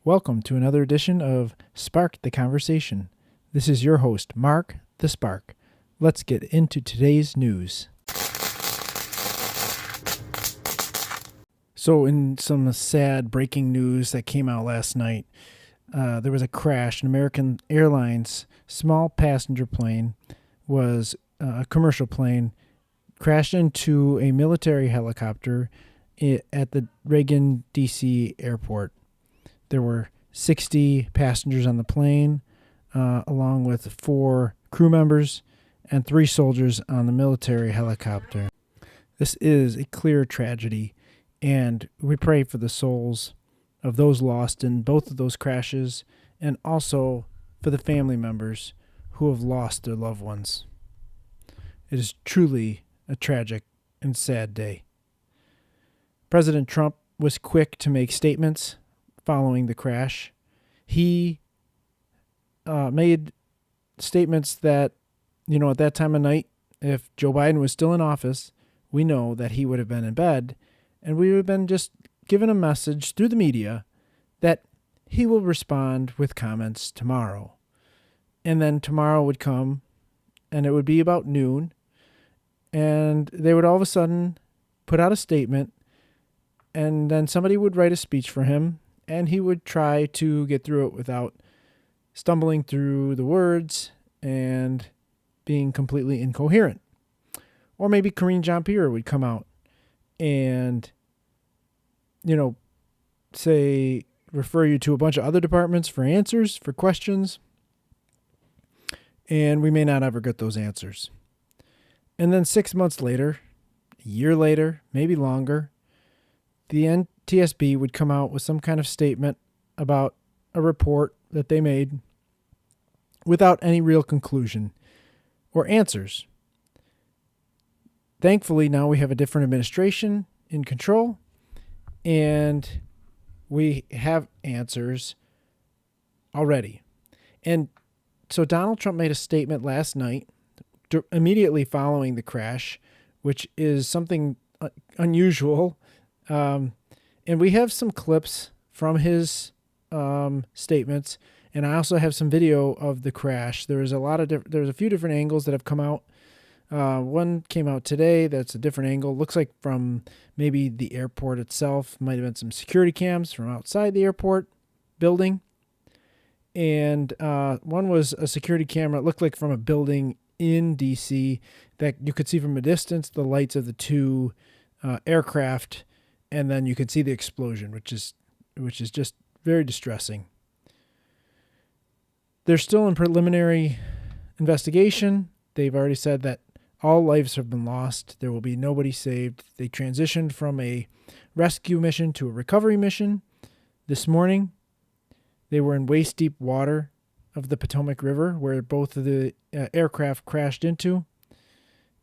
Welcome to another edition of Spark the Conversation. This is your host, Mark the Spark. Let's get into today's news. So in some sad breaking news that came out last night, there was a crash. An American Airlines small passenger plane was a commercial plane, crashed into a military helicopter at the Reagan, D.C. airport. There were 60 passengers on the plane, along with 4 crew members and 3 soldiers on the military helicopter. This is a clear tragedy, and we pray for the souls of those lost in both of those crashes and also for the family members who have lost their loved ones. It is truly a tragic and sad day. President Trump was quick to make statements following the crash. He made statements that, at that time of night, if Joe Biden was still in office, we know that he would have been in bed, and we would have been just given a message through the media that he will respond with comments tomorrow. And then tomorrow would come, and it would be about noon, and they would all of a sudden put out a statement, and then somebody would write a speech for him, and he would try to get through it without stumbling through the words and being completely incoherent. Or maybe Karine Jean-Pierre would come out and, refer you to a bunch of other departments for answers, for questions, and we may not ever get those answers. And then 6 months later, a year later, maybe longer, the NTSB would come out with some kind of statement about a report that they made without any real conclusion or answers. Thankfully, now we have a different administration in control, and we have answers already. And so Donald Trump made a statement last night, immediately following the crash, which is something unusual. And we have some clips from his statements, and I also have some video of the crash. There's a few different angles that have come out. One came out today that's a different angle. Looks like from maybe the airport itself. Might have been some security cams from outside the airport building. And one was a security camera. It looked like from a building in D.C. that you could see from a distance the lights of the 2 aircraft, and then you could see the explosion, which is just very distressing. They're still in preliminary investigation. They've already said that all lives have been lost. There will be nobody saved. They transitioned from a rescue mission to a recovery mission this morning. They were in waist-deep water of the Potomac River, where both of the aircraft crashed into.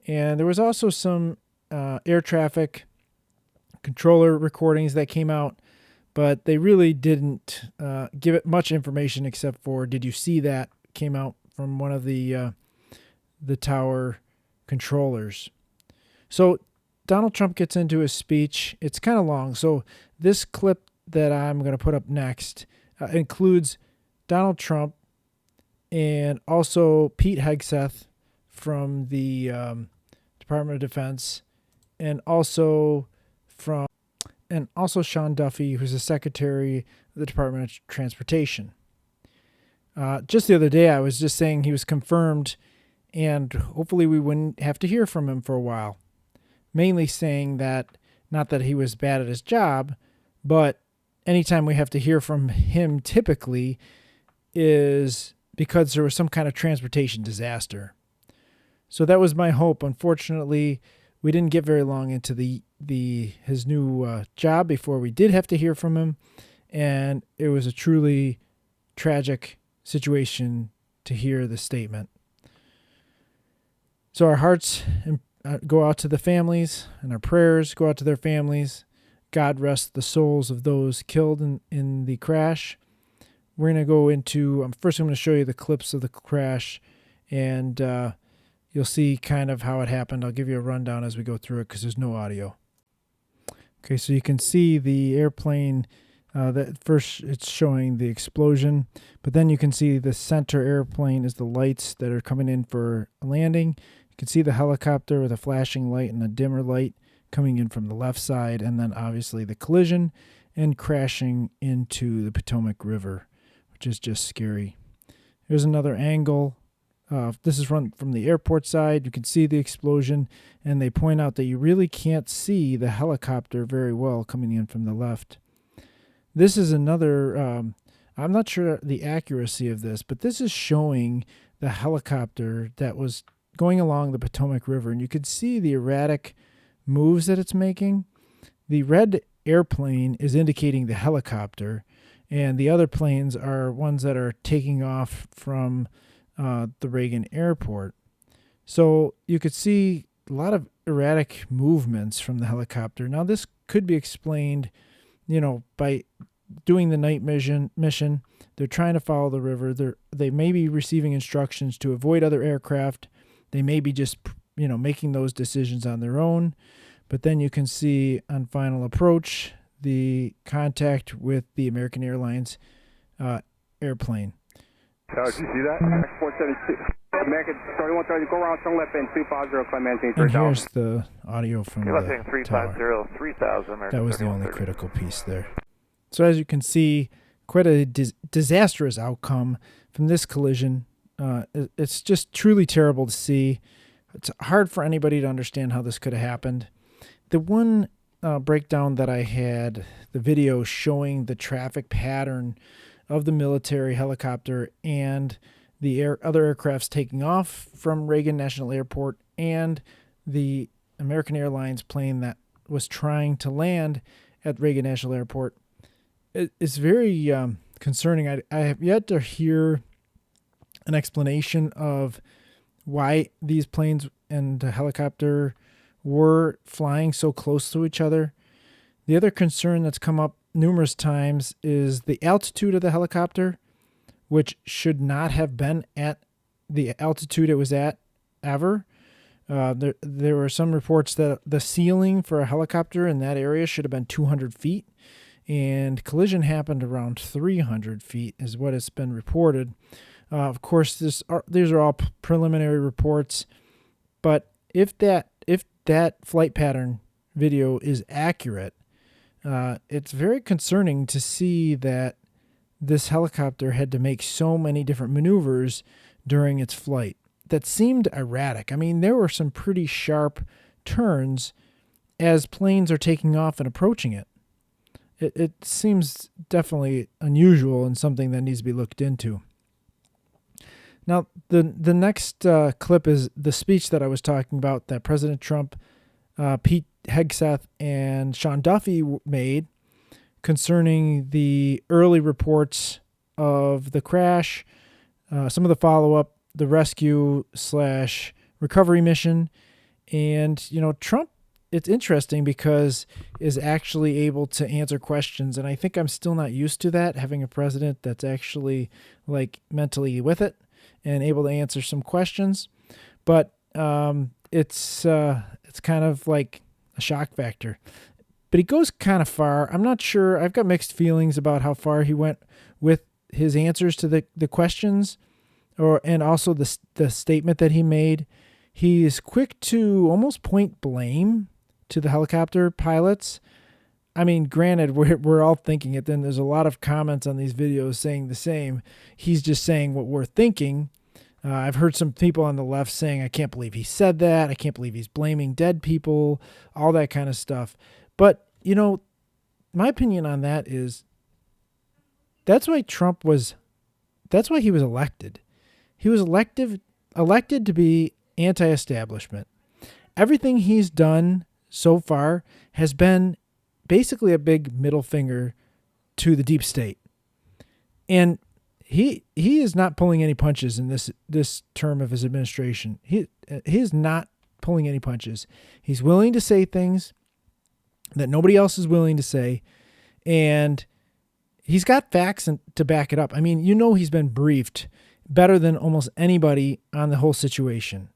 And there was also some air traffic controller recordings that came out, but they really didn't give it much information except for, did you see that? Came out from one of the tower controllers. So Donald Trump gets into his speech. It's kind of long. So this clip that I'm going to put up next includes Donald Trump and also Pete Hegseth from the Department of Defense, and also Sean Duffy, who's the Secretary of the Department of Transportation. Just the other day, I was just saying he was confirmed, and hopefully we wouldn't have to hear from him for a while. Mainly saying that, not that he was bad at his job, but anytime we have to hear from him typically is because there was some kind of transportation disaster. So that was my hope. Unfortunately, we didn't get very long into his new job before we did have to hear from him, and it was a truly tragic situation to hear the statement. So our hearts go out to the families, and our prayers go out to their families. God rest the souls of those killed in the crash. We're going to go into, first I'm going to show you the clips of the crash, and you'll see kind of how it happened. I'll give you a rundown as we go through it because there's no audio. Okay, so you can see the airplane That first, it's showing the explosion, but then you can see the center airplane is the lights that are coming in for a landing. You can see the helicopter with a flashing light and a dimmer light coming in from the left side, and then obviously the collision and crashing into the Potomac River, which is just scary. Here's another angle. This is from the airport side. You can see the explosion, and they point out that you really can't see the helicopter very well coming in from the left. This is another, I'm not sure the accuracy of this, but this is showing the helicopter that was going along the Potomac River, and you could see the erratic moves that it's making. The red airplane is indicating the helicopter, and the other planes are ones that are taking off from the Reagan airport. So you could see a lot of erratic movements from the helicopter. Now this could be explained, by doing the night mission. They're trying to follow the river. They may be receiving instructions to avoid other aircraft. They may be just, making those decisions on their own. But then you can see on final approach the contact with the American Airlines airplane. Did you see that? X472. American 3130, go around, turn left in 250, climb maintain 3000. And here's the audio from You're the left in 350, 3000. American That was the only 3130. critical piece there. So as you can see, quite a disastrous outcome from this collision. It's just truly terrible to see. It's hard for anybody to understand how this could have happened. The one breakdown that I had, the video showing the traffic pattern of the military helicopter and the other aircrafts taking off from Reagan National Airport and the American Airlines plane that was trying to land at Reagan National Airport. It's very concerning. I have yet to hear an explanation of why these planes and the helicopter were flying so close to each other. The other concern that's come up numerous times is the altitude of the helicopter, which should not have been at the altitude it was at ever. There were some reports that the ceiling for a helicopter in that area should have been 200 feet, and collision happened around 300 feet is what has been reported. Of course, these are all preliminary reports, but if that flight pattern video is accurate, it's very concerning to see that this helicopter had to make so many different maneuvers during its flight that seemed erratic. I mean, there were some pretty sharp turns as planes are taking off and approaching it. It seems definitely unusual and something that needs to be looked into. Now, the next clip is the speech that I was talking about that President Trump, Pete Hegseth, and Sean Duffy made concerning the early reports of the crash, some of the follow-up, the rescue/recovery mission. And, Trump, it's interesting because is actually able to answer questions. And I think I'm still not used to that, having a president that's actually mentally with it and able to answer some questions. But it's kind of like a shock factor. But he goes kind of far. I'm not sure. I've got mixed feelings about how far he went with his answers to the questions, and also the statement that he made. He is quick to almost point blame to the helicopter pilots. I mean, granted, we're all thinking it. Then there's a lot of comments on these videos saying the same. He's just saying what we're thinking. I've heard some people on the left saying, I can't believe he said that. I can't believe he's blaming dead people, all that kind of stuff. But, my opinion on that is that's why he was elected. He was elected to be anti-establishment. Everything he's done so far has been basically a big middle finger to the deep state. And he is not pulling any punches in this term of his administration. He is not pulling any punches. He's willing to say things that nobody else is willing to say, and he's got facts to back it up. I mean, he's been briefed better than almost anybody on the whole situation.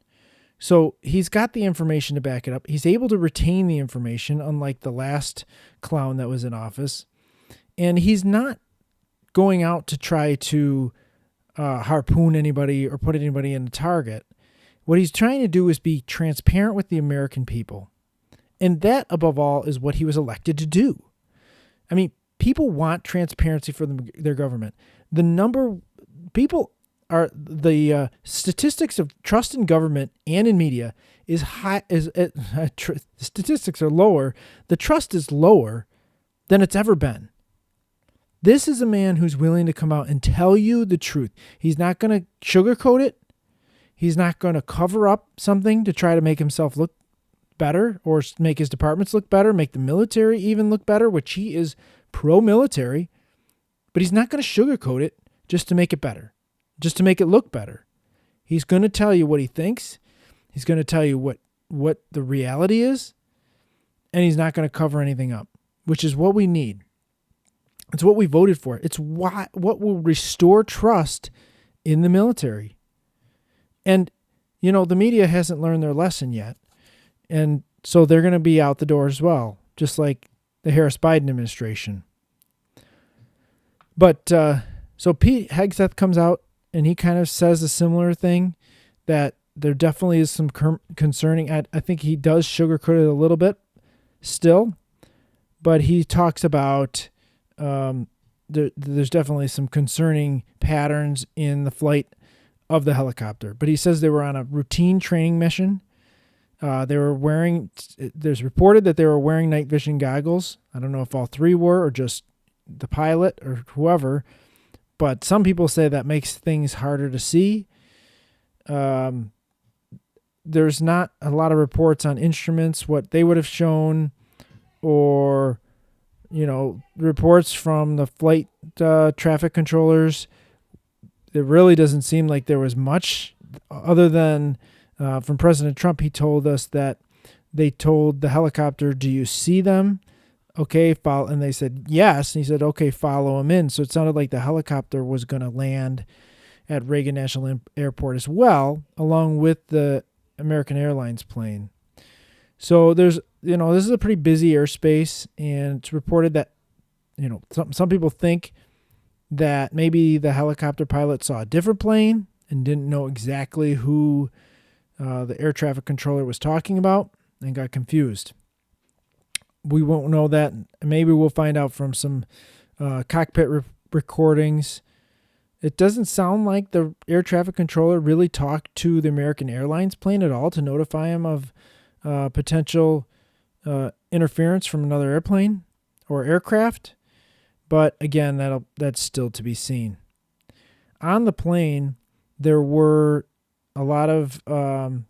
So he's got the information to back it up. He's able to retain the information, unlike the last clown that was in office. And he's not going out to try to harpoon anybody or put anybody in the target. What he's trying to do is be transparent with the American people. And that, above all, is what he was elected to do. I mean, people want transparency for their government. The statistics of trust in government and in media is high. Statistics are lower. The trust is lower than it's ever been. This is a man who's willing to come out and tell you the truth. He's not going to sugarcoat it. He's not going to cover up something to try to make himself look better or make his departments look better, make the military even look better, which he is pro-military. But he's not going to sugarcoat it just to make it better, just to make it look better. He's going to tell you what he thinks. He's going to tell you what the reality is, and he's not going to cover anything up, which is what we need. It's what we voted for. It's what will restore trust in the military. And, the media hasn't learned their lesson yet. And so they're going to be out the door as well, just like the Harris-Biden administration. But so Pete Hegseth comes out and he kind of says a similar thing, that there definitely is some concerning. I think he does sugarcoat it a little bit still, but he talks about there's definitely some concerning patterns in the flight of the helicopter. But he says they were on a routine training mission. There's reported that they were wearing night vision goggles. I don't know if all three were or just the pilot or whoever, but some people say that makes things harder to see. There's not a lot of reports on instruments, what they would have shown, or, reports from the flight traffic controllers. It really doesn't seem like there was much other than from President Trump. He told us that they told the helicopter, "Do you see them? Okay, follow." And they said, yes. And he said, "Okay, follow them in." So it sounded like the helicopter was going to land at Reagan National Airport as well, along with the American Airlines plane. So there's, this is a pretty busy airspace, and it's reported that, some people think that maybe the helicopter pilot saw a different plane and didn't know exactly who the air traffic controller was talking about and got confused. We won't know that. Maybe we'll find out from some cockpit recordings. It doesn't sound like the air traffic controller really talked to the American Airlines plane at all to notify him of potential interference from another airplane or aircraft. But again, that's still to be seen. On the plane, there were a lot of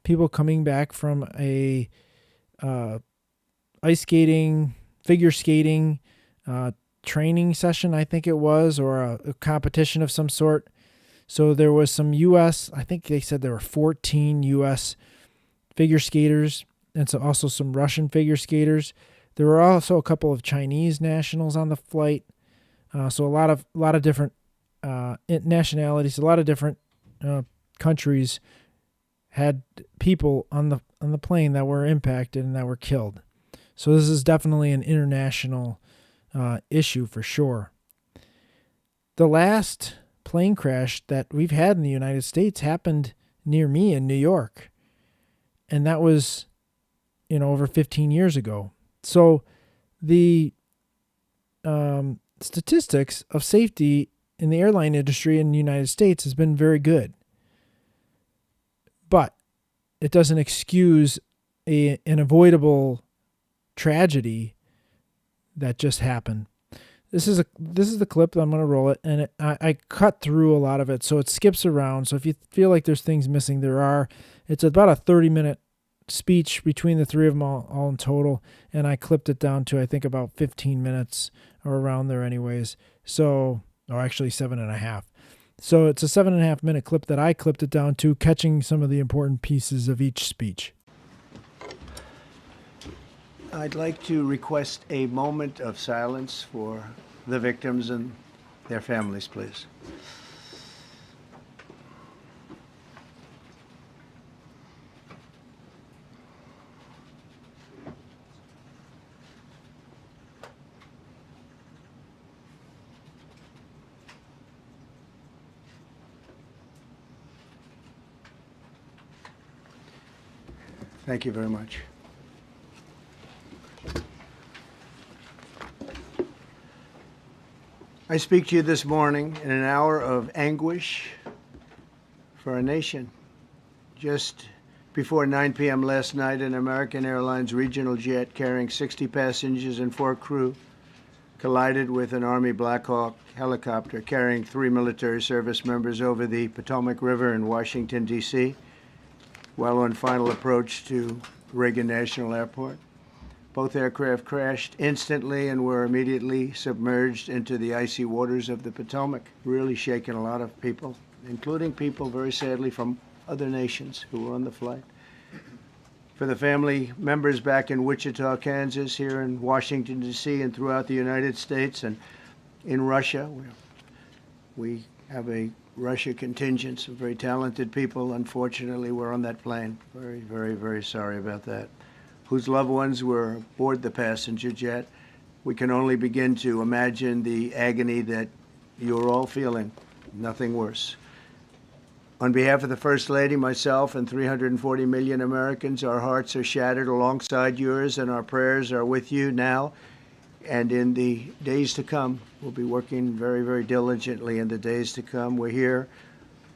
people coming back from a ice skating, figure skating training session, I think it was, or a competition of some sort. So there was some U.S., I think they said there were 14 U.S. figure skaters, and so also some Russian figure skaters. There were also a couple of Chinese nationals on the flight. So a lot of different nationalities, a lot of different countries had people on the plane that were impacted and that were killed. So this is definitely an international issue for sure. The last plane crash that we've had in the United States happened near me in New York, and that was, over 15 years ago. So the statistics of safety in the airline industry in the United States has been very good, but it doesn't excuse an avoidable tragedy that just happened. This is the clip. I'm going to roll it, and I cut through a lot of it, so it skips around. So if you feel like there's things missing, there are. It's about a 30-minute speech between the three of them all in total, and I clipped it down to, I think, about 15 minutes or around there anyways. So, or actually 7.5. So it's a 7.5 minute clip that I clipped it down to, catching some of the important pieces of each speech. I'd like to request a moment of silence for the victims and their families, please. Thank you very much. I speak to you this morning in an hour of anguish for our nation. Just before 9 p.m. last night, an American Airlines regional jet carrying 60 passengers and 4 crew collided with an Army Black Hawk helicopter carrying 3 military service members over the Potomac River in Washington, D.C., while on final approach to Reagan National Airport. Both aircraft crashed instantly and were immediately submerged into the icy waters of the Potomac, really shaking a lot of people, including people, very sadly, from other nations who were on the flight. For the family members back in Wichita, Kansas, here in Washington, D.C., and throughout the United States and in Russia, we have a Russia contingent, some very talented people, unfortunately, were on that plane. Very, very, very sorry about that. Whose loved ones were aboard the passenger jet. We can only begin to imagine the agony that you're all feeling. Nothing worse. On behalf of the First Lady, myself, and 340 million Americans, our hearts are shattered alongside yours, and our prayers are with you now and in the days to come. We'll be working very, very diligently in the days to come. We're here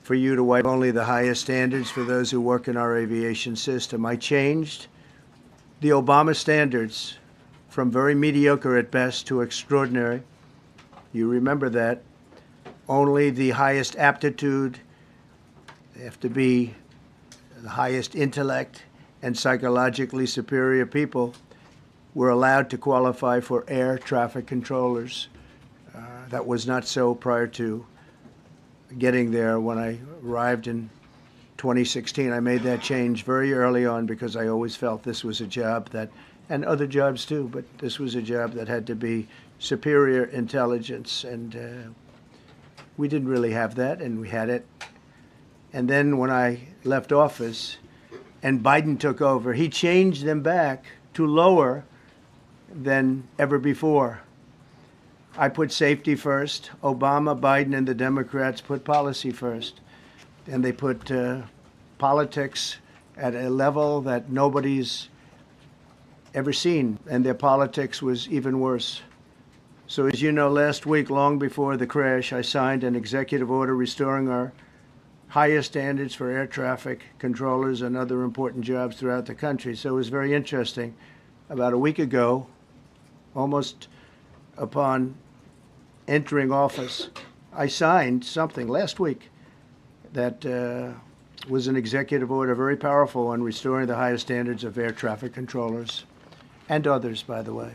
for you to wipe only the highest standards for those who work in our aviation system. I changed the Obama standards from very mediocre at best to extraordinary. You remember that. Only the highest aptitude, they have to be the highest intellect and psychologically superior people were allowed to qualify for air traffic controllers. That was not so prior to getting there. When I arrived in 2016, I made that change very early on because I always felt this was a job that, and other jobs too, but this was a job that had to be superior intelligence, and we didn't really have that, and we had it. And then when I left office and Biden took over, he changed them back to lower than ever before. I put safety first. Obama, Biden, and the Democrats put policy first. And they put politics at a level that nobody's ever seen. And their politics was even worse. So as you know, last week, long before the crash, I signed an executive order restoring our highest standards for air traffic controllers and other important jobs throughout the country. So it was very interesting. About a week ago, almost upon entering office, I signed something last week that was an executive order, very powerful, on restoring the highest standards of air traffic controllers and others, by the way.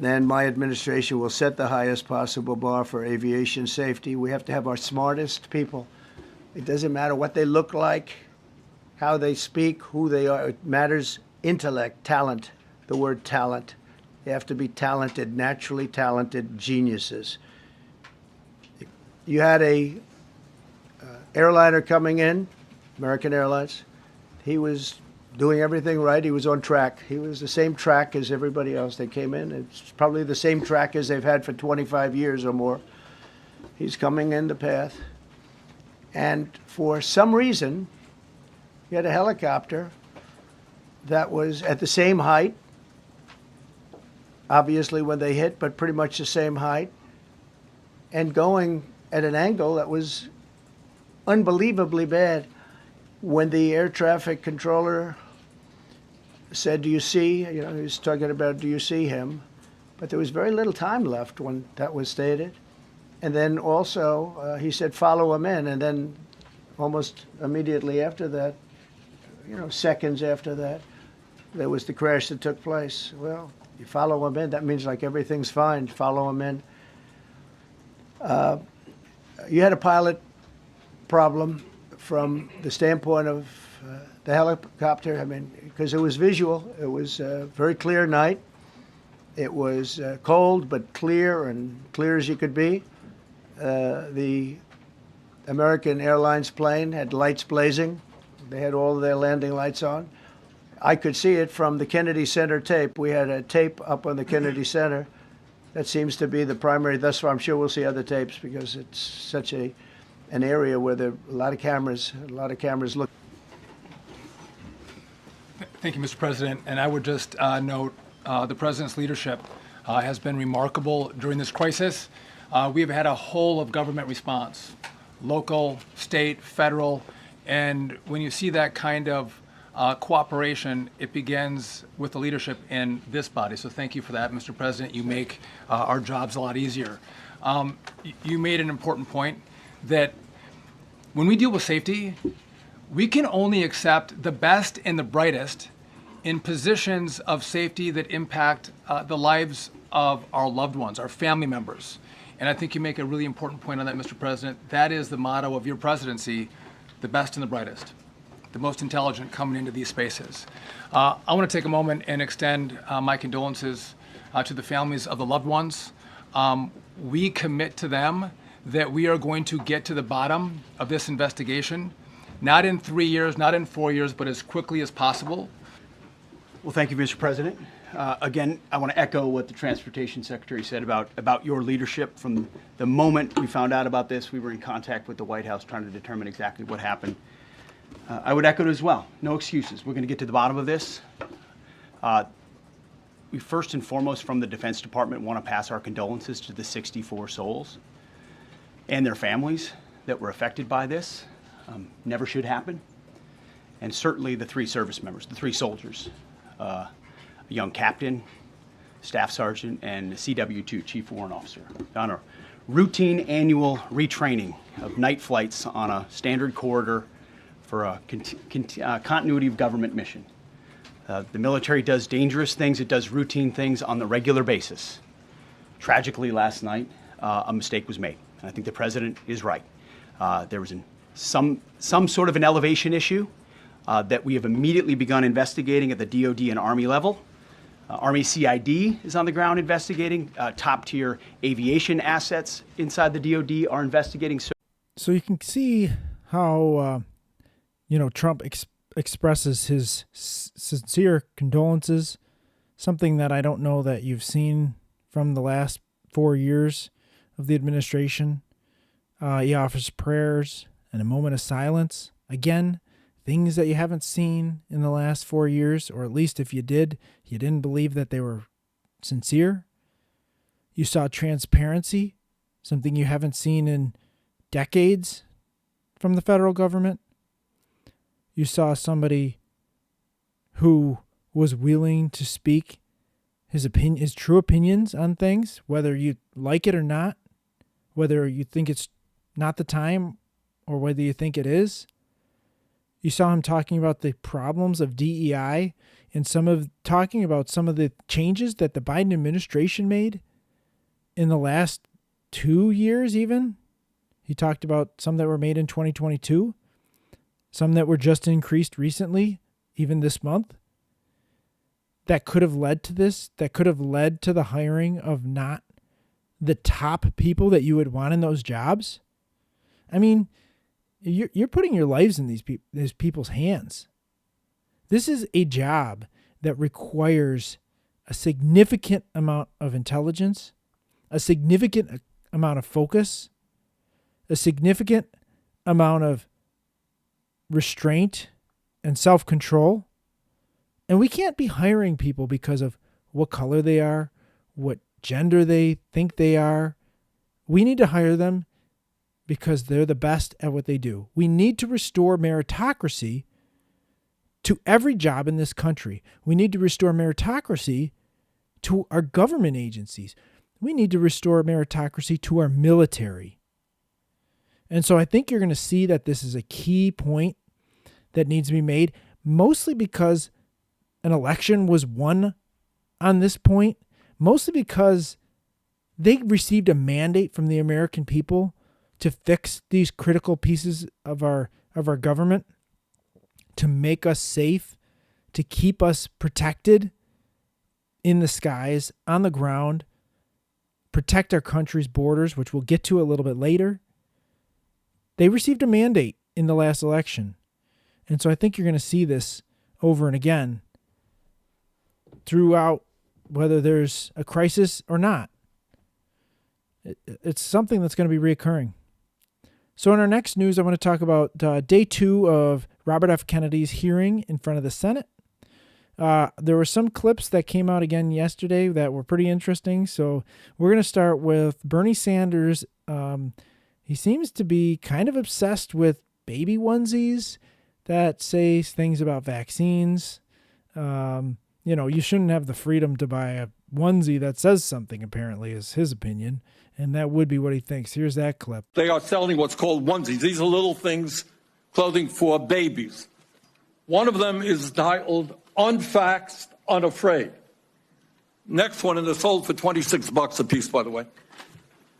And my administration will set the highest possible bar for aviation safety. We have to have our smartest people. It doesn't matter what they look like, how they speak, who they are. It matters intellect, talent, the word talent. They have to be talented, naturally talented geniuses. You had a airliner coming in, American Airlines. He was doing everything right. He was on track. He was the same track as everybody else. They came in. It's probably the same track as they've had for 25 years or more. He's coming in the path. And for some reason, he had a helicopter that was at the same height, obviously when they hit, but pretty much the same height, and going at an angle that was unbelievably bad. When the air traffic controller said, "Do you see?" He was talking about, "Do you see him?" But there was very little time left when that was stated. And then also he said, "Follow him in." And then almost immediately after that, seconds after that, there was the crash that took place. Well, you follow him in, that means like everything's fine. Follow him in. You had a pilot problem from the standpoint of the helicopter. I mean, because it was visual. It was a very clear night. It was cold but clear, and clear as you could be. The American Airlines plane had lights blazing. They had all of their landing lights on. I could see it from the Kennedy Center tape. We had a tape up on the Kennedy Center. That seems to be the primary. Thus far, I'm sure we'll see other tapes because it's such an area where there are a lot of cameras look. Thank you, Mr. President. And I would just note the President's leadership has been remarkable during this crisis. We have had a whole of government response, local, state, federal, and when you see that kind of cooperation, it begins with the leadership in this body. So thank you for that, Mr. President. You make our jobs a lot easier. You made an important point that when we deal with safety, we can only accept the best and the brightest in positions of safety that impact the lives of our loved ones, our family members. And I think you make a really important point on that, Mr. President. That is the motto of your presidency, the best and the brightest, the most intelligent coming into these spaces. I want to take a moment and extend my condolences to the families of the loved ones. We commit to them that we are going to get to the bottom of this investigation, not in 3 years, not in 4 years, but as quickly as possible. Well, thank you, Mr. President. Again, I want to echo what the Transportation Secretary said about your leadership. From the moment we found out about this, we were in contact with the White House trying to determine exactly what happened. I would echo it as well. No excuses. We're going to get to the bottom of this. We first and foremost, from the Defense Department, want to pass our condolences to the 64 souls and their families that were affected by this. Never should happen. And certainly the 3 service members, the 3 soldiers, a young captain, staff sergeant, and a CW2, Chief Warrant Officer, on a routine annual retraining of night flights on a standard corridor for a continuity of government mission. The military does dangerous things. It does routine things on the regular basis. Tragically, last night, a mistake was made. And I think the president is right. There was some sort of an elevation issue that we have immediately begun investigating at the DoD and Army level. Army CID is on the ground investigating. Top-tier aviation assets inside the DoD are investigating. So you can see how Trump expresses his sincere condolences, something that I don't know that you've seen from the last 4 years of the administration. He offers prayers and a moment of silence. Again, things that you haven't seen in the last 4 years, or at least if you did, you didn't believe that they were sincere. You saw transparency, something you haven't seen in decades from the federal government. You saw somebody who was willing to speak his true opinions on things, whether you like it or not, whether you think it's not the time or whether you think it is. You saw him talking about the problems of DEI and talking about some of the changes that the Biden administration made in the last 2 years even. He talked about some that were made in 2022, some that were just increased recently, even this month, that could have led to this, that could have led to the hiring of not the top people that you would want in those jobs. I mean, you're putting your lives in these people's hands. This is a job that requires a significant amount of intelligence, a significant amount of focus, a significant amount of restraint and self-control. And we can't be hiring people because of what color they are, what gender they think they are. We need to hire them because they're the best at what they do. We need to restore meritocracy to every job in this country. We need to restore meritocracy to our government agencies. We need to restore meritocracy to our military. And so I think you're going to see that this is a key point that needs to be made, mostly because an election was won on this point, mostly because they received a mandate from the American people to fix these critical pieces of our government, to make us safe, to keep us protected in the skies, on the ground, protect our country's borders, which we'll get to a little bit later. They received a mandate in the last election. And so I think you're going to see this over and again throughout, whether there's a crisis or not. It's something that's going to be reoccurring. So in our next news, I want to talk about day 2 of Robert F. Kennedy's hearing in front of the Senate. There were some clips that came out again yesterday that were pretty interesting. So we're going to start with Bernie Sanders. He seems to be kind of obsessed with baby onesies that say things about vaccines. You shouldn't have the freedom to buy a onesie that says something, apparently, is his opinion. And that would be what he thinks. Here's that clip. They are selling what's called onesies. These are little things, clothing for babies. One of them is titled Unvaxxed, Unafraid. Next one, and they're sold for $26 a piece, by the way.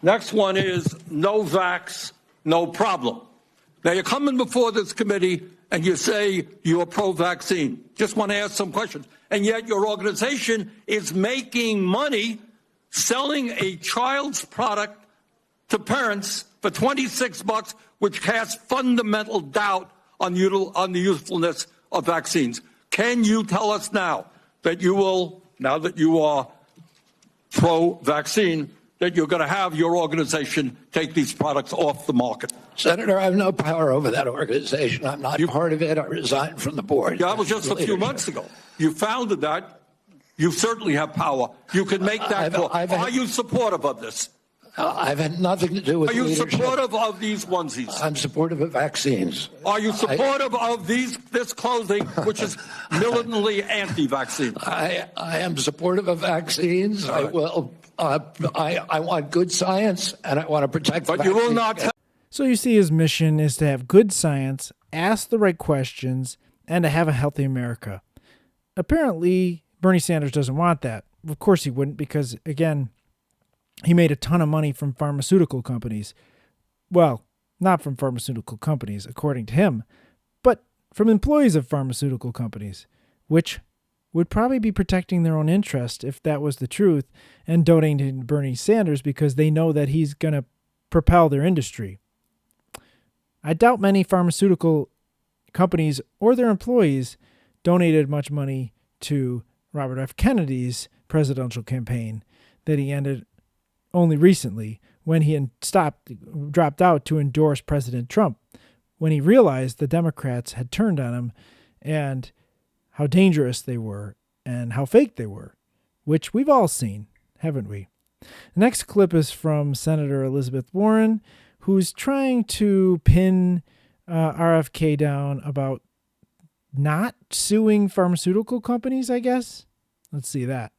Next one is No Vax, No Problem. Now, you're coming before this committee and you say you're pro-vaccine. Just want to ask some questions. And yet your organization is making money selling a child's product to parents for $26, which casts fundamental doubt on the usefulness of vaccines. Can you tell us now that you will, now that you are pro-vaccine, that you're going to have your organization take these products off the market? Senator, I have no power over that organization. I'm not part of it. I resigned from the board. Yeah, that was just a few months ago. You founded that. You certainly have power. You can make that call. Are you supportive of this? I've had nothing to do with leadership. Are you supportive of these onesies? I'm supportive of vaccines. Are you supportive of this clothing, which is militantly anti-vaccine? I am supportive of vaccines. Right. I will. I want good science, and I want to protect. But you will not. So you see, his mission is to have good science, ask the right questions, and to have a healthy America. Apparently, Bernie Sanders doesn't want that. Of course he wouldn't, because, again, he made a ton of money from pharmaceutical companies. Well, not from pharmaceutical companies, according to him, but from employees of pharmaceutical companies, which would probably be protecting their own interest if that was the truth, and donating to Bernie Sanders because they know that he's going to propel their industry. I doubt many pharmaceutical companies or their employees donated much money to Robert F. Kennedy's presidential campaign that he ended only recently when he dropped out to endorse President Trump, when he realized the Democrats had turned on him and how dangerous they were and how fake they were, which we've all seen, haven't we? The next clip is from Senator Elizabeth Warren, who's trying to pin RFK down about not suing pharmaceutical companies, I guess. Let's see that.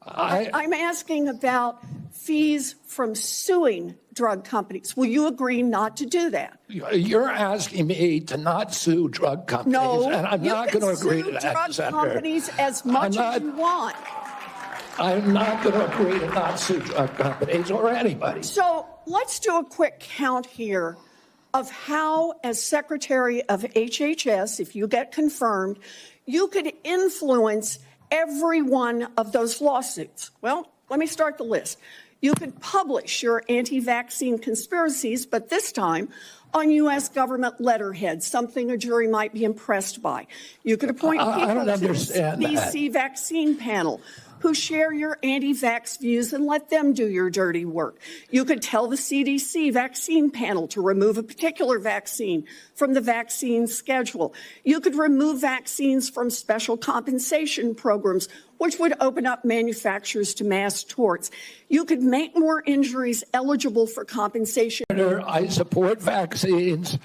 I'm asking about fees from suing drug companies. Will you agree not to do that? You're asking me to not sue drug companies, No, and I'm not going to agree to that, drug Senator. companies as much as you want. I'm not going to agree to not sue drug companies or anybody. So let's do a quick count here of how, as Secretary of HHS, if you get confirmed, you could influence every one of those lawsuits. Well, let me start the list. You could publish your anti-vaccine conspiracies, but this time on U.S. government letterhead, something a jury might be impressed by. You could appoint people to the CDC vaccine panel who share your anti-vax views and let them do your dirty work. You could tell the CDC vaccine panel to remove a particular vaccine from the vaccine schedule. You could remove vaccines from special compensation programs, which would open up manufacturers to mass torts. You could make more injuries eligible for compensation. I support vaccines.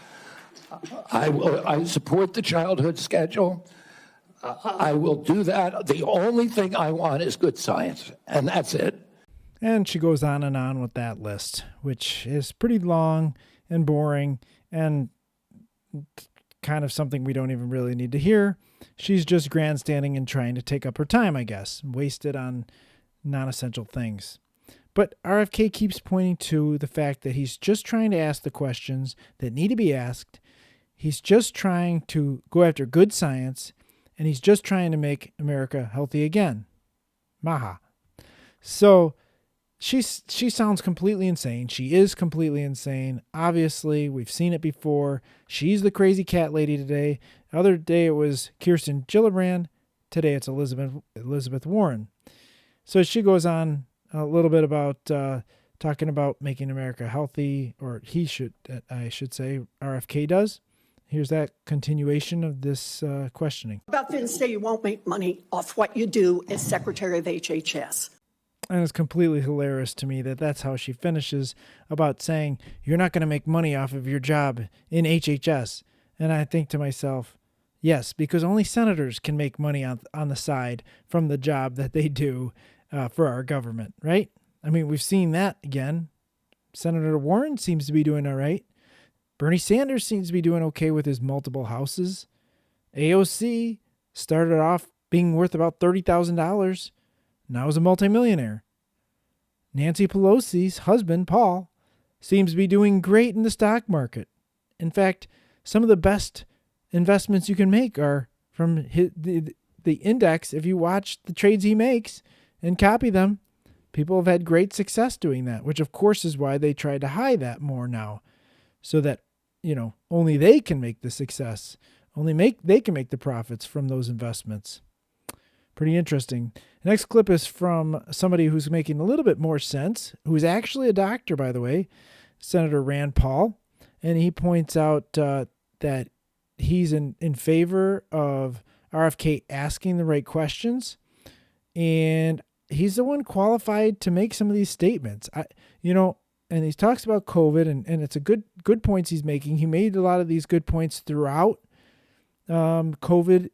I support the childhood schedule. I will do that. The only thing I want is good science, and that's it. And she goes on with that list, which is pretty long and boring and kind of something we don't even really need to hear. She's just grandstanding and trying to take up her time, I guess, wasted on non-essential things. But RFK keeps pointing to the fact that he's just trying to ask the questions that need to be asked. He's just trying to go after good science, and he's just trying to make America healthy again. Maha. So she sounds completely insane. She is completely insane. Obviously, we've seen it before. She's the crazy cat lady today. The other day it was Kirsten Gillibrand. Today it's Elizabeth Warren. So she goes on a little bit about talking about making America healthy, or I should say, RFK does. Here's that continuation of this questioning. About then say you won't make money off what you do as Secretary of HHS. And it's completely hilarious to me that that's how she finishes about saying, you're not going to make money off of your job in HHS. And I think to myself, yes, because only senators can make money on the side from the job that they do for our government, right? I mean, we've seen that again. Senator Warren seems to be doing all right. Bernie Sanders seems to be doing okay with his multiple houses. AOC started off being worth about $30,000. Now is a multimillionaire. Nancy Pelosi's husband, Paul, seems to be doing great in the stock market. In fact, some of the best investments you can make are from the index. If you watch the trades he makes and copy them, people have had great success doing that, which of course is why they try to hide that more now, so that, only they can make the success. They can make the profits from those investments. Pretty interesting. The next clip is from somebody who's making a little bit more sense, who's actually a doctor, by the way, Senator Rand Paul. And he points out that he's in favor of RFK asking the right questions. And he's the one qualified to make some of these statements. And he talks about COVID, and it's a good points he's making. He made a lot of these good points throughout COVID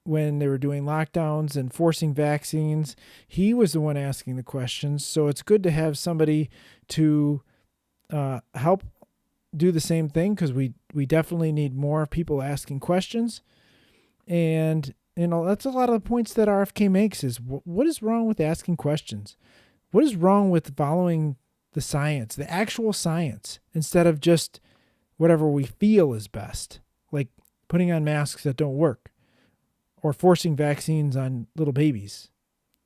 when they were doing lockdowns and forcing vaccines. He was the one asking the questions. So it's good to have somebody to help do the same thing, because we definitely need more people asking questions. And, that's a lot of the points that RFK makes is what is wrong with asking questions? What is wrong with following the science, the actual science, instead of just whatever we feel is best, like putting on masks that don't work or forcing vaccines on little babies?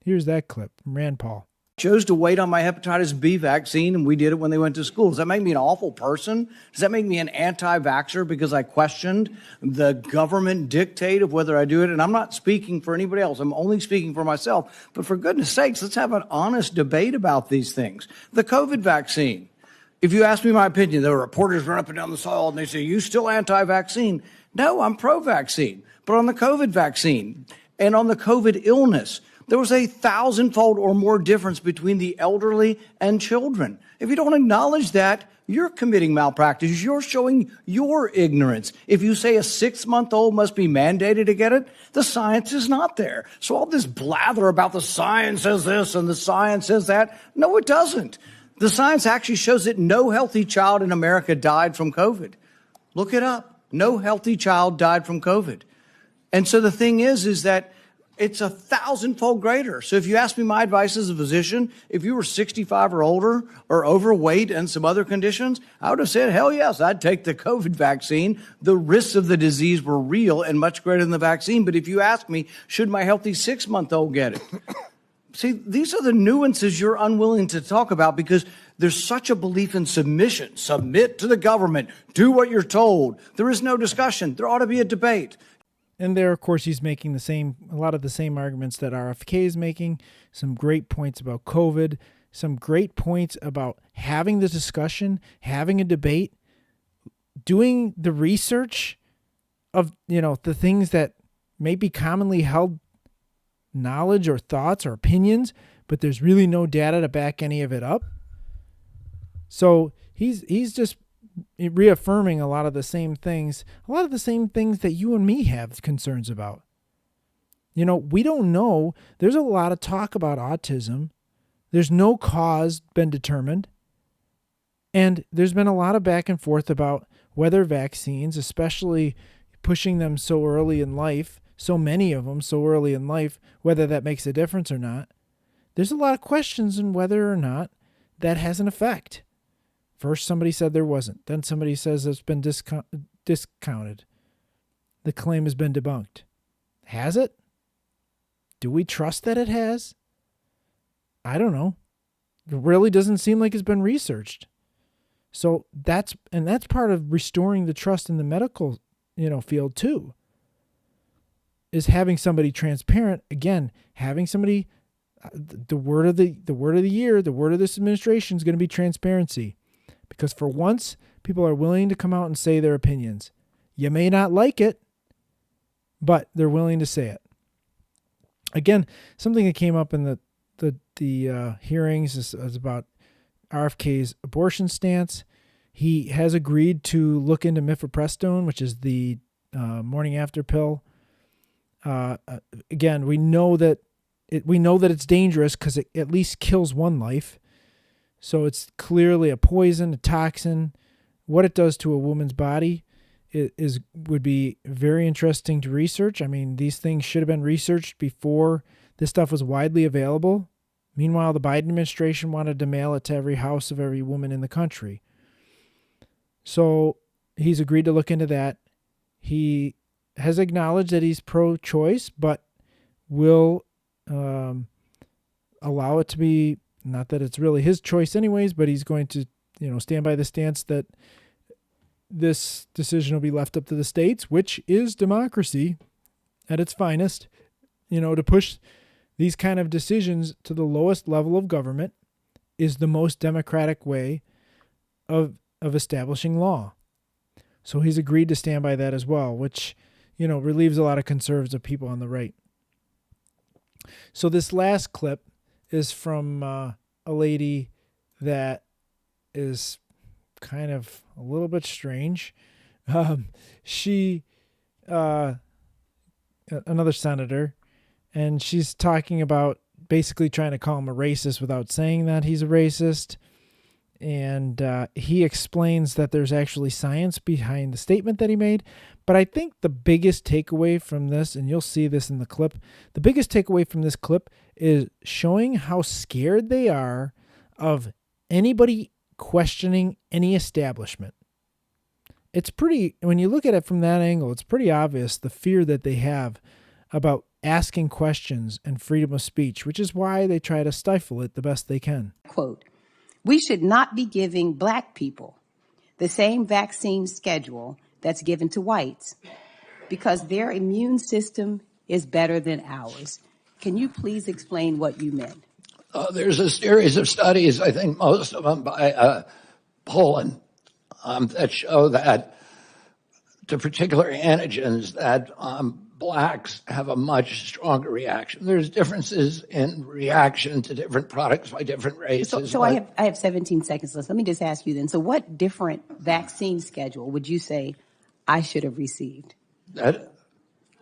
Here's that clip from Rand Paul. Chose to wait on my hepatitis B vaccine, and we did it when they went to school. Does that make me an awful person? Does that make me an anti-vaxxer because I questioned the government dictate of whether I do it? And I'm not speaking for anybody else. I'm only speaking for myself. But for goodness sakes, let's have an honest debate about these things. The COVID vaccine. If you ask me my opinion, the reporters run up and down the hall and they say, you still anti-vaccine? No, I'm pro-vaccine. But on the COVID vaccine and on the COVID illness, there was a 1,000-fold or more difference between the elderly and children. If you don't acknowledge that, you're committing malpractice. You're showing your ignorance. If you say a 6-month-old must be mandated to get it, the science is not there. So all this blather about the science says this and the science says that, no, it doesn't. The science actually shows that no healthy child in America died from COVID. Look it up. No healthy child died from COVID. And so the thing is that it's 1,000-fold greater. So if you ask me my advice as a physician, if you were 65 or older or overweight and some other conditions, I would have said, hell yes, I'd take the COVID vaccine. The risks of the disease were real and much greater than the vaccine. But if you ask me, should my healthy 6-month-old get it? See, these are the nuances you're unwilling to talk about because there's such a belief in submission. Submit to the government. Do what you're told. There is no discussion. There ought to be a debate. And there, of course, he's making a lot of the same arguments that RFK is making. Some great points about COVID, some great points about having the discussion, having a debate, doing the research of, the things that may be commonly held knowledge or thoughts or opinions, but there's really no data to back any of it up. So he's just reaffirming a lot of the same things that you and me have concerns about. We don't know. There's a lot of talk about autism. There's no cause been determined. And there's been a lot of back and forth about whether vaccines, especially pushing them so early in life, so many of them so early in life, whether that makes a difference or not. There's a lot of questions on whether or not that has an effect. First, somebody said there wasn't. Then somebody says it's been discounted. The claim has been debunked. Has it? Do we trust that it has? I don't know. It really doesn't seem like it's been researched. So that's part of restoring the trust in the medical, field too. Is having somebody transparent. Again, having somebody. The word of the year, the word of this administration is going to be transparency. Because for once, people are willing to come out and say their opinions. You may not like it, but they're willing to say it. Again, something that came up in the hearings is about RFK's abortion stance. He has agreed to look into mifepristone, which is the morning after pill. Again, we know that it's dangerous because it at least kills one life. So it's clearly a poison, a toxin. What it does to a woman's body would be very interesting to research. I mean, these things should have been researched before this stuff was widely available. Meanwhile, the Biden administration wanted to mail it to every house of every woman in the country. So he's agreed to look into that. He has acknowledged that he's pro-choice, but will allow it to be, not that it's really his choice anyways, but he's going to, stand by the stance that this decision will be left up to the states, which is democracy at its finest. To push these kind of decisions to the lowest level of government is the most democratic way of establishing law. So he's agreed to stand by that as well, which, relieves a lot of conservative people on the right. So this last clip is from a lady that is kind of a little bit strange. She, another senator, and she's talking about basically trying to call him a racist without saying that he's a racist. And he explains that there's actually science behind the statement that he made. But I think the biggest takeaway from this, and you'll see this in the clip, the biggest takeaway from this clip is showing how scared they are of anybody questioning any establishment. It's pretty, when you look at it from that angle, it's pretty obvious the fear that they have about asking questions and freedom of speech, which is why they try to stifle it the best they can. Quote, "We should not be giving black people the same vaccine schedule that's given to whites because their immune system is better than ours." Can you please explain what you meant? There's a series of studies, I think most of them by Poland, that show that to particular antigens that blacks have a much stronger reaction. There's differences in reaction to different products by different races. So I have 17 seconds left. Let me just ask you then. So what different vaccine schedule would you say I should have received?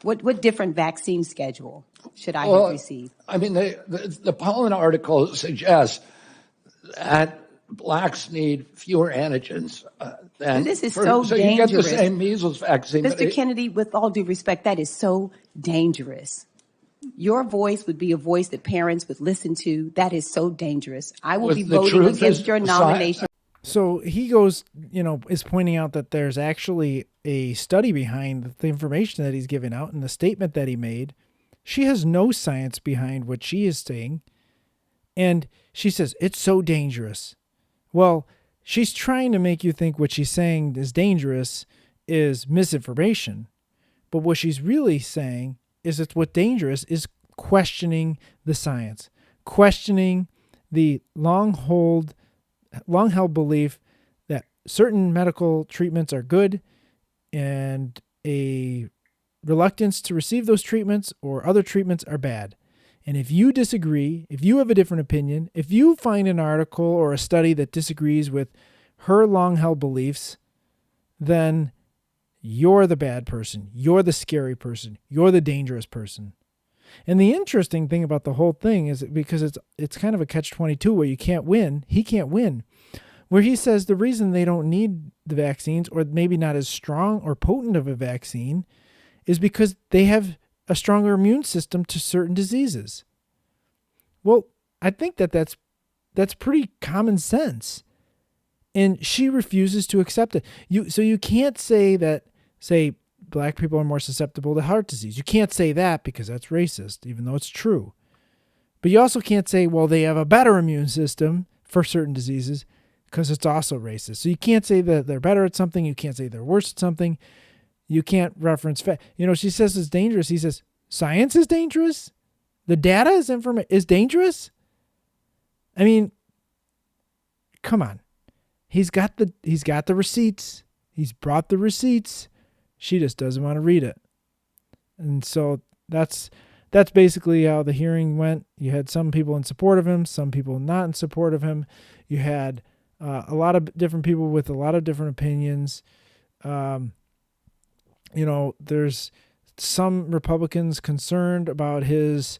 What different vaccine schedule should I have received? I mean, the Poland article suggests that blacks need fewer antigens than this is so dangerous. You get the same measles vaccine. Mr. Kennedy, with all due respect, that is so dangerous. Your voice would be a voice that parents would listen to. That is so dangerous. I will be voting against your nomination. So he goes, is pointing out that there's actually a study behind the information that he's giving out and the statement that he made. She has no science behind what she is saying. And she says, it's so dangerous. Well, she's trying to make you think what she's saying is dangerous is misinformation. But what she's really saying is that what's dangerous is questioning the science, questioning the long-held belief that certain medical treatments are good and a reluctance to receive those treatments or other treatments are bad. And if you disagree, if you have a different opinion, if you find an article or a study that disagrees with her long-held beliefs, then you're the bad person. You're the scary person. You're the dangerous person. And the interesting thing about the whole thing is because it's kind of a catch-22 where you can't win. He can't win. Where he says the reason they don't need the vaccines, or maybe not as strong or potent of a vaccine, is because they have a stronger immune system to certain diseases. Well, I think that's pretty common sense. And she refuses to accept it. So you can't say that, say, black people are more susceptible to heart disease. You can't say that because that's racist, even though it's true. But you also can't say, well, they have a better immune system for certain diseases because it's also racist. So you can't say that they're better at something. You can't say they're worse at something. You can't reference fact. She says it's dangerous. He says science is dangerous. The data is dangerous. I mean, come on. He's got the receipts. He's brought the receipts. She just doesn't want to read it. And so that's basically how the hearing went. You had some people in support of him, some people not in support of him. You had a lot of different people with a lot of different opinions. There's some Republicans concerned about his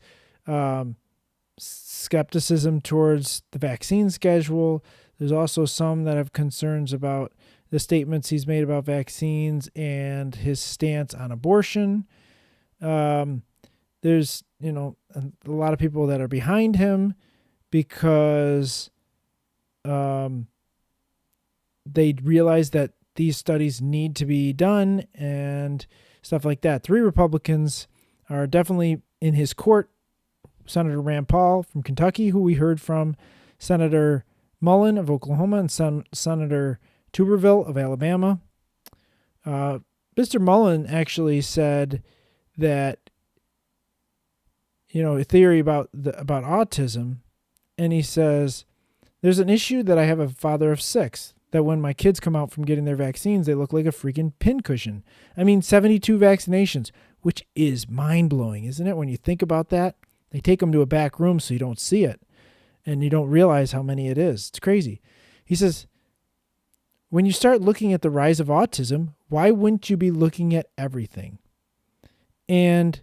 skepticism towards the vaccine schedule. There's also some that have concerns about the statements he's made about vaccines and his stance on abortion. There's, a lot of people that are behind him because they realize that these studies need to be done and stuff like that. 3 Republicans are definitely in his court. Senator Rand Paul from Kentucky, who we heard from, Senator Mullen of Oklahoma, and Senator Tuberville of Alabama. Mr. Mullen actually said that, a theory about autism, and he says, there's an issue that I have a father of 6, that when my kids come out from getting their vaccines, they look like a freaking pincushion. 72 vaccinations, which is mind-blowing, isn't it? When you think about that, they take them to a back room so you don't see it, and you don't realize how many it is. It's crazy. He says, when you start looking at the rise of autism, why wouldn't you be looking at everything? And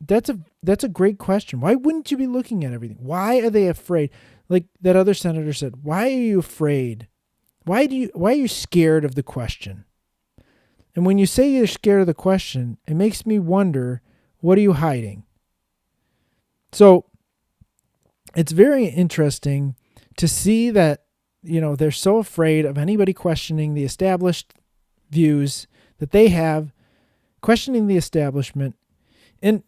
that's a great question. Why wouldn't you be looking at everything? Why are they afraid? Like that other senator said, why are you afraid? Why are you scared of the question? And when you say you're scared of the question, it makes me wonder, what are you hiding? So it's very interesting to see that, they're so afraid of anybody questioning the established views that they have, questioning the establishment. And,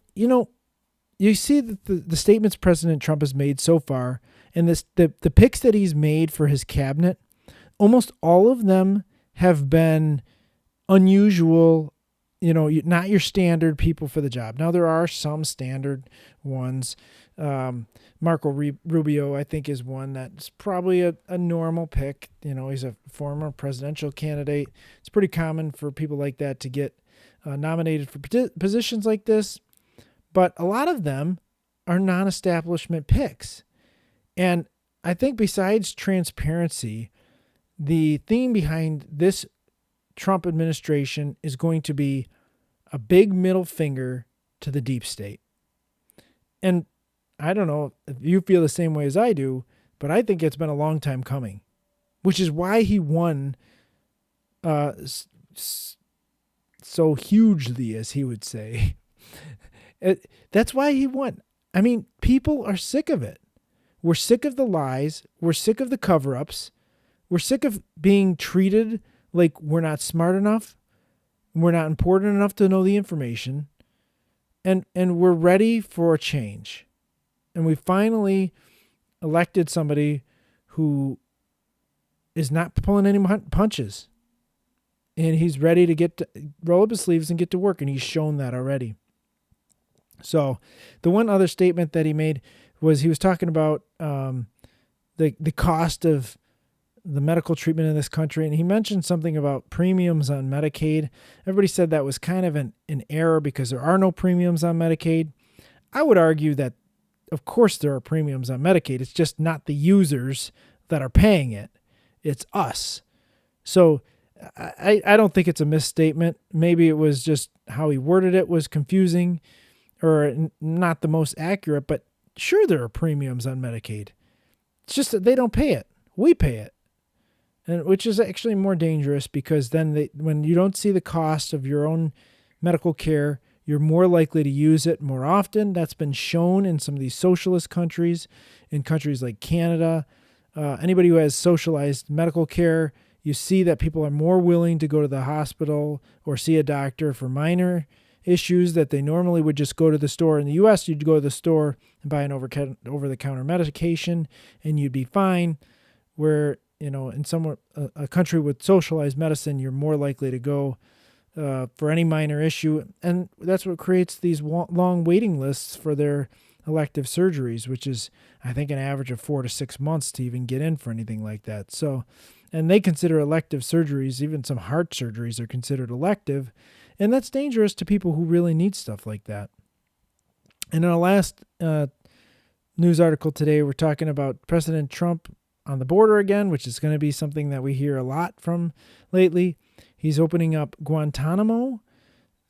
you see that the statements President Trump has made so far, and the picks that he's made for his cabinet, almost all of them have been unusual, not your standard people for the job. Now, there are some standard ones. Marco Rubio, I think, is one that's probably a normal pick. He's a former presidential candidate. It's pretty common for people like that to get nominated for positions like this. But a lot of them are non-establishment picks. And I think besides transparency, the theme behind this Trump administration is going to be a big middle finger to the deep state. And I don't know if you feel the same way as I do, but I think it's been a long time coming, which is why he won so hugely, as he would say. That's why he won. People are sick of it. We're sick of the lies. We're sick of the cover-ups. We're sick of being treated like we're not smart enough. We're not important enough to know the information. And we're ready for a change. And we finally elected somebody who is not pulling any punches. And he's ready to roll up his sleeves and get to work. And he's shown that already. So the one other statement that he made was he was talking about the cost of the medical treatment in this country. And he mentioned something about premiums on Medicaid. Everybody said that was kind of an error because there are no premiums on Medicaid. I would argue that, of course, there are premiums on Medicaid. It's just not the users that are paying it. It's us. So I don't think it's a misstatement. Maybe it was just how he worded it was confusing or not the most accurate, but sure, there are premiums on Medicaid. It's just that they don't pay it. We pay it. And which is actually more dangerous because then when you don't see the cost of your own medical care, you're more likely to use it more often. That's been shown in some of these socialist countries, in countries like Canada. Anybody who has socialized medical care, you see that people are more willing to go to the hospital or see a doctor for minor issues that they normally would just go to the store. In the U.S., you'd go to the store and buy an over-the-counter medication and you'd be fine. Where, in a country with socialized medicine, you're more likely to go for any minor issue. And that's what creates these long waiting lists for their elective surgeries, which is, I think, an average of 4 to 6 months to even get in for anything like that. So And they consider elective surgeries, even some heart surgeries are considered elective. And that's dangerous to people who really need stuff like that. And in our last news article today, we're talking about President Trump on the border again, which is going to be something that we hear a lot from lately. He's opening up Guantanamo,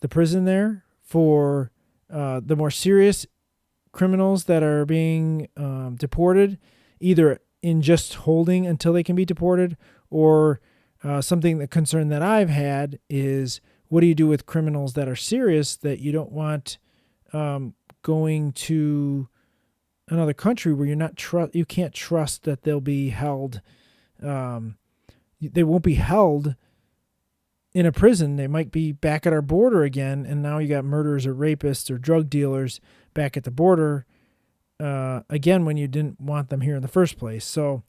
the prison there, for the more serious criminals that are being deported, either in just holding until they can be deported, or the concern that I've had is, what do you do with criminals that are serious that you don't want going to another country where you can't trust that they'll be held. They won't be held in a prison. They might be back at our border again, and now you got murderers or rapists or drug dealers back at the border again when you didn't want them here in the first place. So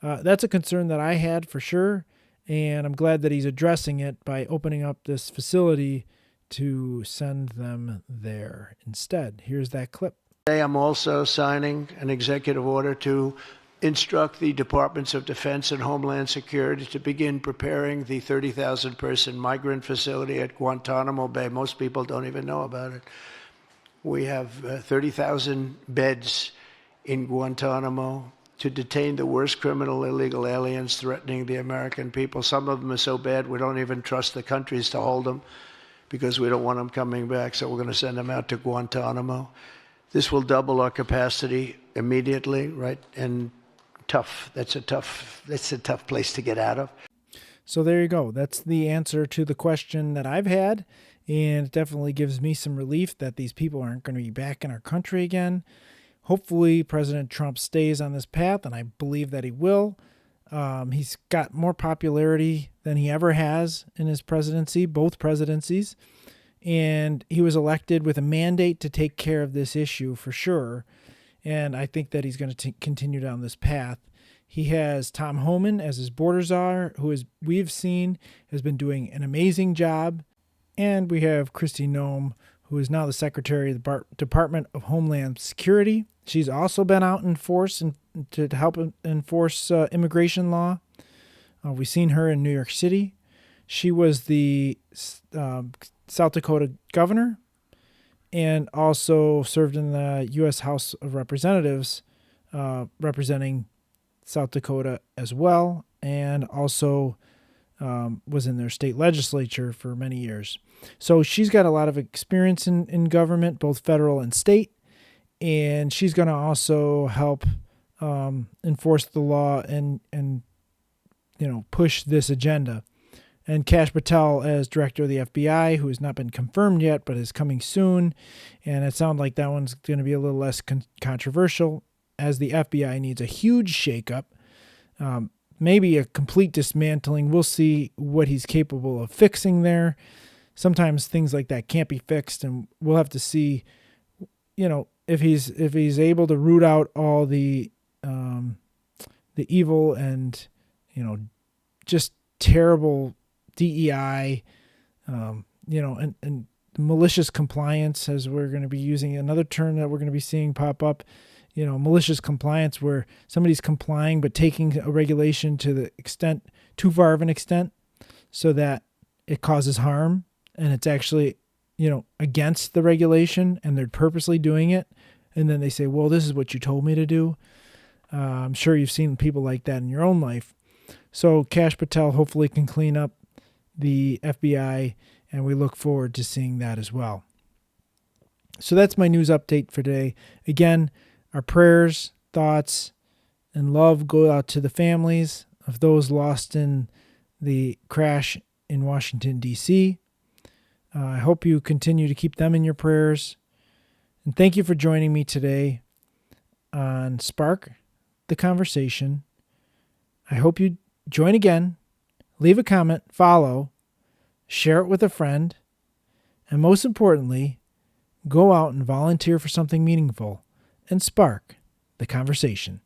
that's a concern that I had for sure, and I'm glad that he's addressing it by opening up this facility to send them there instead. Here's that clip. Today I'm also signing an executive order to instruct the Departments of Defense and Homeland Security to begin preparing the 30,000-person migrant facility at Guantanamo Bay. Most people don't even know about it. We have 30,000 beds in Guantanamo to detain the worst criminal illegal aliens threatening the American people. Some of them are so bad we don't even trust the countries to hold them because we don't want them coming back, so we're going to send them out to Guantanamo. This will double our capacity immediately, right? And that's a tough place to get out of. So there you go. That's the answer to the question that I've had, and it definitely gives me some relief that these people aren't going to be back in our country again. Hopefully President Trump stays on this path, and I believe that he will. He's got more popularity than he ever has in his presidency, both presidencies. And he was elected with a mandate to take care of this issue for sure. And I think that he's going to continue down this path. He has Tom Homan as his border czar, who we've seen has been doing an amazing job. And we have Kristi Noem, who is now the Secretary of the Department of Homeland Security. She's also been out in force to help enforce immigration law. We've seen her in New York City. She was the South Dakota governor and also served in the U.S. House of Representatives representing South Dakota as well, and also was in their state legislature for many years. So she's got a lot of experience in government, both federal and state, and she's going to also help enforce the law and push this agenda. And Kash Patel as director of the FBI, who has not been confirmed yet, but is coming soon. And it sounds like that one's going to be a little less controversial, as the FBI needs a huge shakeup, maybe a complete dismantling. We'll see what he's capable of fixing there. Sometimes things like that can't be fixed, and we'll have to see, if he's able to root out all the evil and just terrible DEI, and malicious compliance, as we're going to be using another term that we're going to be seeing pop up, malicious compliance, where somebody's complying but taking a regulation to the extent, too far of an extent, so that it causes harm, and it's actually, against the regulation, and they're purposely doing it. And then they say, well, this is what you told me to do. I'm sure you've seen people like that in your own life. So Kash Patel hopefully can clean up the FBI, and we look forward to seeing that as well. So that's my news update for today. Again, our prayers, thoughts, and love go out to the families of those lost in the crash in Washington, D.C. I hope you continue to keep them in your prayers. And thank you for joining me today on Spark the Conversation. I hope you join again. Leave a comment, follow, share it with a friend, and most importantly, go out and volunteer for something meaningful and spark the conversation.